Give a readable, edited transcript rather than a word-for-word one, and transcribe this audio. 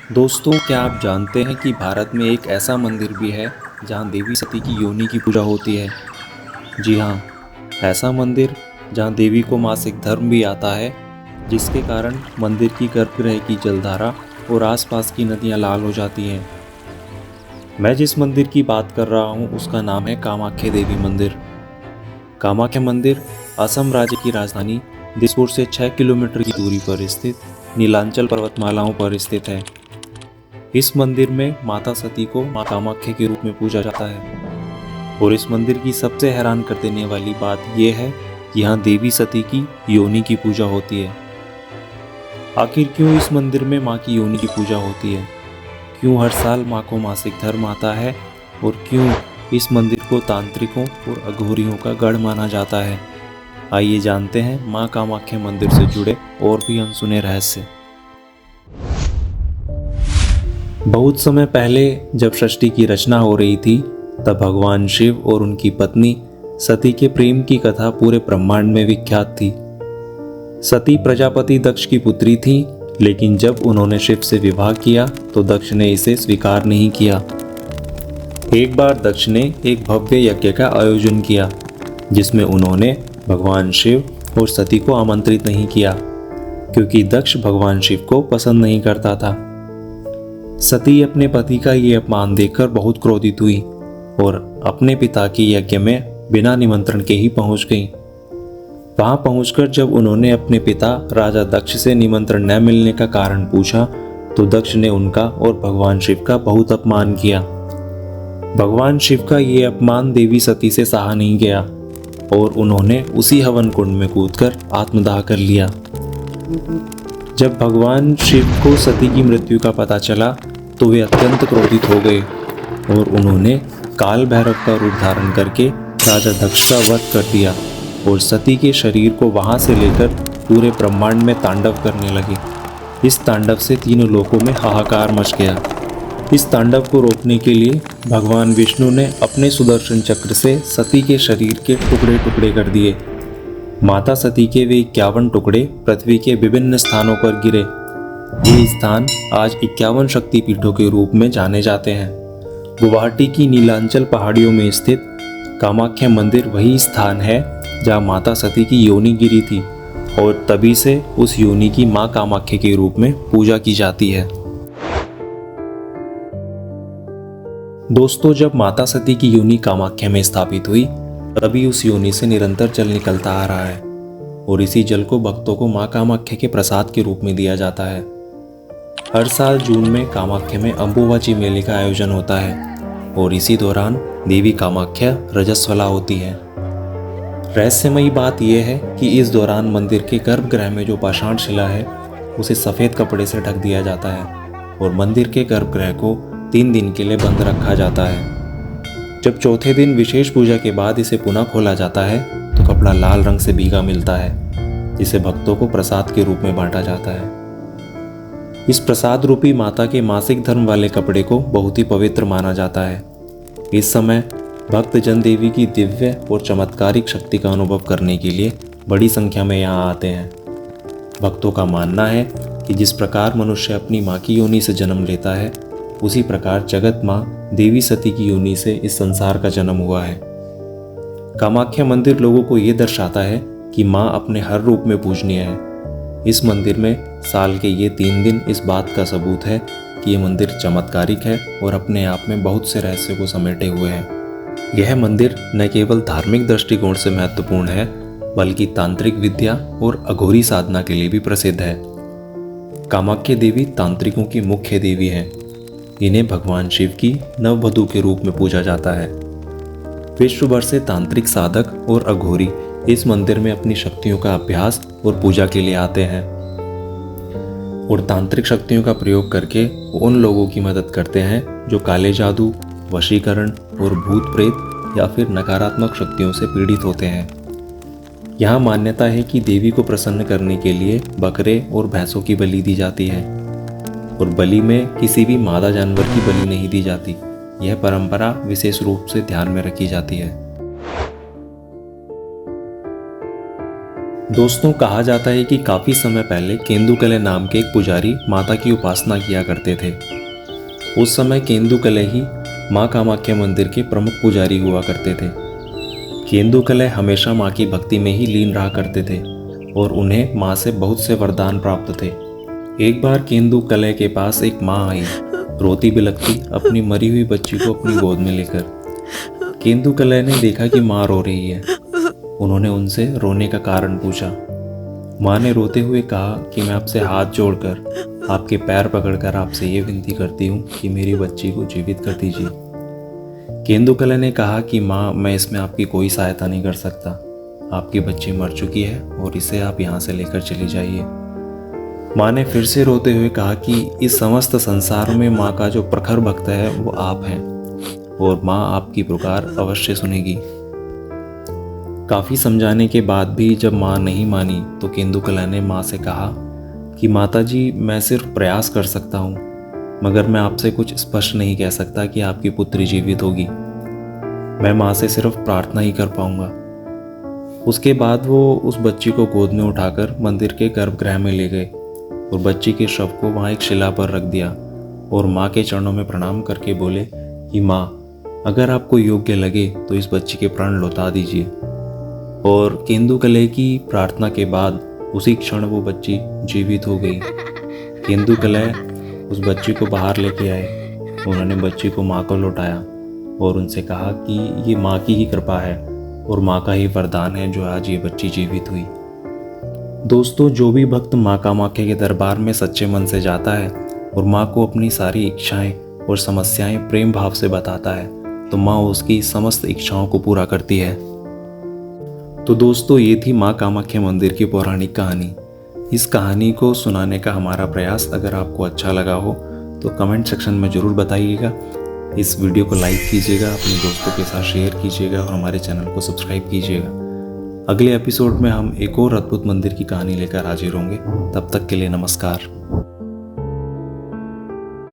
दोस्तों, क्या आप जानते हैं कि भारत में एक ऐसा मंदिर भी है जहां देवी सती की योनि की पूजा होती है। जी हाँ, ऐसा मंदिर जहां देवी को मासिक धर्म भी आता है, जिसके कारण मंदिर की गर्भगृह की जलधारा और आसपास की नदियां लाल हो जाती हैं। मैं जिस मंदिर की बात कर रहा हूं उसका नाम है कामाख्या देवी मंदिर। कामाख्या मंदिर असम राज्य की राजधानी दिसपुर से 6 किलोमीटर की दूरी पर स्थित नीलांचल पर्वतमालाओं पर स्थित है। इस मंदिर में माता सती को मां कामाख्या के रूप में पूजा जाता है और इस मंदिर की सबसे हैरान कर देने वाली बात यह है कि यहाँ देवी सती की योनि की पूजा होती है। आखिर क्यों इस मंदिर में मां की योनि की पूजा होती है? क्यों हर साल मां को मासिक धर्म आता है? और क्यों इस मंदिर को तांत्रिकों और अघोरियों का गढ़ माना जाता है? आइए जानते हैं मां कामाख्या मंदिर से जुड़े और भी अनसुने रहस्य। बहुत समय पहले जब सृष्टि की रचना हो रही थी, तब भगवान शिव और उनकी पत्नी सती के प्रेम की कथा पूरे ब्रह्मांड में विख्यात थी। सती प्रजापति दक्ष की पुत्री थी, लेकिन जब उन्होंने शिव से विवाह किया तो दक्ष ने इसे स्वीकार नहीं किया। एक बार दक्ष ने एक भव्य यज्ञ का आयोजन किया, जिसमें उन्होंने भगवान शिव और सती को आमंत्रित नहीं किया, क्योंकि दक्ष भगवान शिव को पसंद नहीं करता था। सती अपने पति का ये अपमान देखकर बहुत क्रोधित हुई और अपने पिता की यज्ञ में बिना निमंत्रण के ही पहुंच गई। वहां पहुंचकर जब उन्होंने अपने पिता राजा दक्ष से निमंत्रण न मिलने का कारण पूछा, तो दक्ष ने उनका और भगवान शिव का बहुत अपमान किया। भगवान शिव का ये अपमान देवी सती से सहा नहीं गया और उन्होंने उसी हवन कुंड में कूदकर आत्मदाह कर लिया। जब भगवान शिव को सती की मृत्यु का पता चला तो वे अत्यंत क्रोधित हो गए और उन्होंने काल भैरव का रूप धारण करके राजा दक्ष का वध कर दिया और सती के शरीर को वहां से लेकर पूरे ब्रह्मांड में तांडव करने लगे। इस तांडव से तीनों लोकों में हाहाकार मच गया। इस तांडव को रोकने के लिए भगवान विष्णु ने अपने सुदर्शन चक्र से सती के शरीर के टुकड़े टुकड़े कर दिए। माता सती के वे 51 टुकड़े पृथ्वी के विभिन्न स्थानों पर गिरे। ये स्थान आज 51 शक्तिपीठों के रूप में जाने जाते हैं। गुवाहाटी की नीलांचल पहाड़ियों में स्थित कामाख्या मंदिर वही स्थान है जहाँ माता सती की योनि गिरी थी और तभी से उस योनि की मां कामाख्या के रूप में पूजा की जाती है। दोस्तों, जब माता सती की योनि कामाख्या में स्थापित हुई, तभी उस योनि से निरंतर जल निकलता आ रहा है और इसी जल को भक्तों को मां कामाख्या के प्रसाद के रूप में दिया जाता है। हर साल जून में कामाख्या में अंबुबाची मेले का आयोजन होता है और इसी दौरान देवी कामाख्या रजस्वला होती है। रहस्यमयी बात यह है कि इस दौरान मंदिर के गर्भगृह में जो पाषाण शिला है उसे सफ़ेद कपड़े से ढक दिया जाता है और मंदिर के गर्भगृह को 3 दिन के लिए बंद रखा जाता है। जब चौथे दिन विशेष पूजा के बाद इसे पुनः खोला जाता है तो कपड़ा लाल रंग से भीगा मिलता है, जिसे भक्तों को प्रसाद के रूप में बांटा जाता है। इस प्रसाद रूपी माता के मासिक धर्म वाले कपड़े को बहुत ही पवित्र माना जाता है। इस समय भक्तजन देवी की दिव्य और चमत्कारिक शक्ति का अनुभव करने के लिए बड़ी संख्या में यहाँ आते हैं। भक्तों का मानना है कि जिस प्रकार मनुष्य अपनी माँ की योनि से जन्म लेता है, उसी प्रकार जगत माँ देवी सती की योनि से इस संसार का जन्म हुआ है। कामाख्या मंदिर लोगों को ये दर्शाता है कि माँ अपने हर रूप में पूजनीय है। इस मंदिर में साल के ये 3 दिन इस बात का सबूत है कि ये मंदिर चमत्कारिक है और अपने आप में बहुत से रहस्य को समेटे हुए है। यह मंदिर न केवल धार्मिक दृष्टिकोण से महत्वपूर्ण है, बल्कि तांत्रिक विद्या और अघोरी साधना के लिए भी प्रसिद्ध है। कामाख्या देवी तांत्रिकों की मुख्य देवी हैं। इन्हें भगवान शिव की नववधू के रूप में पूजा जाता है। विश्व भर से तांत्रिक साधक और अघोरी इस मंदिर में अपनी शक्तियों का अभ्यास और पूजा के लिए आते हैं और तांत्रिक शक्तियों का प्रयोग करके उन लोगों की मदद करते हैं जो काले जादू, वशीकरण और भूत प्रेत या फिर नकारात्मक शक्तियों से पीड़ित होते हैं। यहाँ मान्यता है कि देवी को प्रसन्न करने के लिए बकरे और भैंसों की बलि दी जाती है और बलि में किसी भी मादा जानवर की बलि नहीं दी जाती। यह परंपरा विशेष रूप से ध्यान में रखी जाती है। दोस्तों, कहा जाता है कि काफ़ी समय पहले केंदुकले नाम के एक पुजारी माता की उपासना किया करते थे। उस समय केंदुकले ही माँ कामाख्या मंदिर के प्रमुख पुजारी हुआ करते थे। केंदुकले हमेशा माँ की भक्ति में ही लीन रहा करते थे और उन्हें माँ से बहुत से वरदान प्राप्त थे। एक बार केंदुकले के पास एक माँ आई, रोती बिलखती अपनी मरी हुई बच्ची को अपनी गोद में लेकर। केंदुकले ने देखा कि माँ रो रही है। उन्होंने उनसे रोने का कारण पूछा। माँ ने रोते हुए कहा कि मैं आपसे हाथ जोड़कर आपके पैर पकड़कर आपसे ये विनती करती हूँ कि मेरी बच्ची को जीवित कर दीजिए। केंदुकले ने कहा कि माँ, मैं इसमें आपकी कोई सहायता नहीं कर सकता। आपकी बच्ची मर चुकी है और इसे आप यहाँ से लेकर चली जाइए। माँ ने फिर से रोते हुए कहा कि इस समस्त संसार में माँ का जो प्रखर भक्त है वो आप हैं और माँ आपकी पुकार अवश्य सुनेगी। काफ़ी समझाने के बाद भी जब माँ नहीं मानी तो केंदुकला ने माँ से कहा कि माता जी, मैं सिर्फ प्रयास कर सकता हूँ, मगर मैं आपसे कुछ स्पष्ट नहीं कह सकता कि आपकी पुत्री जीवित होगी। मैं माँ से सिर्फ प्रार्थना ही कर पाऊँगा। उसके बाद वो उस बच्ची को गोद में उठाकर मंदिर के गर्भगृह में ले गए और बच्ची के शव को वहाँ एक शिला पर रख दिया और माँ के चरणों में प्रणाम करके बोले कि माँ, अगर आपको योग्य लगे तो इस बच्ची के प्राण लौटा दीजिए। और केंदुकले की प्रार्थना के बाद उसी क्षण वो बच्ची जीवित हो गई। केंदुकले उस बच्ची को बाहर लेके आए। उन्होंने बच्ची को माँ को लौटाया और उनसे कहा कि ये माँ की ही कृपा है और माँ का ही वरदान है जो आज ये बच्ची जीवित हुई। दोस्तों, जो भी भक्त माँ कामाख्या के दरबार में सच्चे मन से जाता है और माँ को अपनी सारी इच्छाएं और समस्याएं प्रेम भाव से बताता है तो माँ उसकी समस्त इच्छाओं को पूरा करती है। तो दोस्तों, ये थी माँ कामाख्या मंदिर की पौराणिक कहानी। इस कहानी को सुनाने का हमारा प्रयास अगर आपको अच्छा लगा हो तो कमेंट सेक्शन में ज़रूर बताइएगा। इस वीडियो को लाइक कीजिएगा, अपने दोस्तों के साथ शेयर कीजिएगा और हमारे चैनल को सब्सक्राइब कीजिएगा। अगले एपिसोड में हम एक और अद्भुत मंदिर की कहानी लेकर हाजिर होंगे। तब तक के लिए नमस्कार।